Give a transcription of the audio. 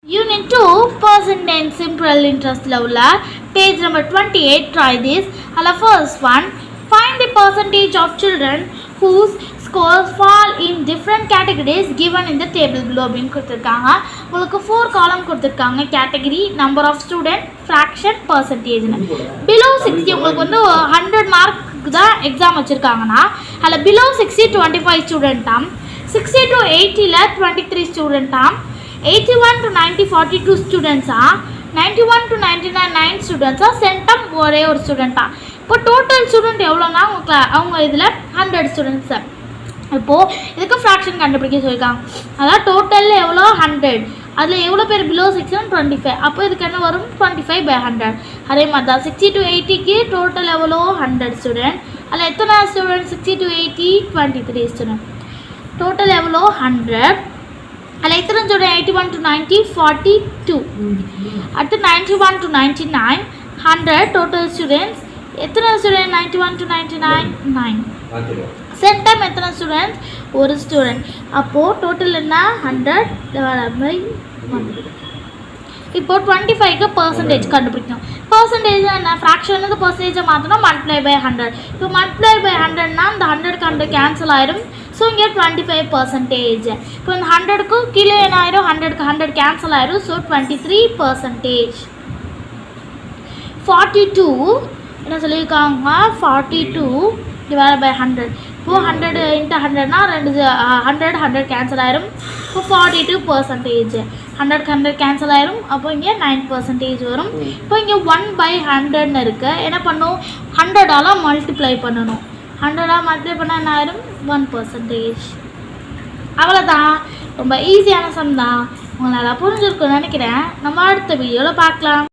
Unit 2 percent and simple interest level page number 28. Try this. First one, find the percentage of children whose scores fall in different categories given in the table below. கொடுத்திருக்காங்க உங்களுக்கு 4 காலம் கொடுத்திருக்காங்க. category, number of student, fraction, percentage. below 60 உங்களுக்கு வந்து 100 mark தான் exam வச்சிருக்காங்கன்னா அதுல below 60 25 student 60 to 80 ல 23 student 81 to 90 42 students 91 to 99 9 students centum ஒரே ஒரு ஸ்டூடெண்ட் இப்போ டோட்டல் ஸ்டூடெண்ட் எவ்வளோனா அவங்க இதில் 100 ஸ்டூடெண்ட்ஸ். இப்போது இதுக்கு ஃப்ராக்ஷன் கண்டுபிடிக்க சொல்லியிருக்காங்க. அதாவது டோட்டலில் எவ்வளோ 100, அதில் எவ்வளோ பேர் பிலோ 6 25, அப்போ இதுக்கு என்ன வரும் 25/100. அதே மாதிரி தான் 60 to 80க்கு டோட்டல் எவ்வளோ 100 ஸ்டூடெண்ட், அதில் எத்தனை ஸ்டூடெண்ட் 60 to 80 23 ஸ்டூடெண்ட், டோட்டல் எவ்வளோ 100. அதில் எத்தனை ஸ்டூடெண்ட் 81 to 90 42, அடுத்து 91 to 99 100 டோட்டல் ஸ்டூடெண்ட்ஸ். எத்தனை ஸ்டூடெண்ட் 91 to 99 9. சென்டம் எத்தனை ஸ்டூடெண்ட்ஸ் ஒரு ஸ்டூடெண்ட். அப்போது டோட்டல் என்ன 100/100. இப்போது 25க்கு பர்சன்டேஜ் கண்டுபிடிக்கணும். பர்சன்டேஜ் என்ன, ஃப்ராக்ஷனுக்கு பர்சன்டேஜை மாற்றணும் மல்டிப்ளை பை 100. இப்போ மல்டிப்ளை பை 100னா இந்த 100க்கு 100 கேன்சல் ஆயிடும். ஸோ இங்கே 25%. இப்போ இந்த 100க்கு கீழே என்ன ஆயிரும், 100க்கு 100 கேன்சல் ஆயிரும். ஸோ 23%. 42 என்ன சொல்லியிருக்காங்க, 42/100. இப்போ 100 × 100னா 100 கேன்சல் ஆயிரும். இப்போ 42%. 100க்கு 100 கேன்சல் ஆயிரும். அப்போ இங்கே 9% வரும். இப்போ இங்கே 1/100ன்னு இருக்குது. என்ன பண்ணும், 100ஆல் மல்டிப்ளை பண்ணணும். 100ஆல் மல்டிப்ளை பண்ணால் என்ன ஆயிரும் 1%. அவ்வளோதான், ரொம்ப ஈஸியான சம் தான். உங்களால் புரிஞ்சிருக்குன்னு நினைக்கிறேன். நம்ம அடுத்த வீடியோவில் பார்க்கலாம்.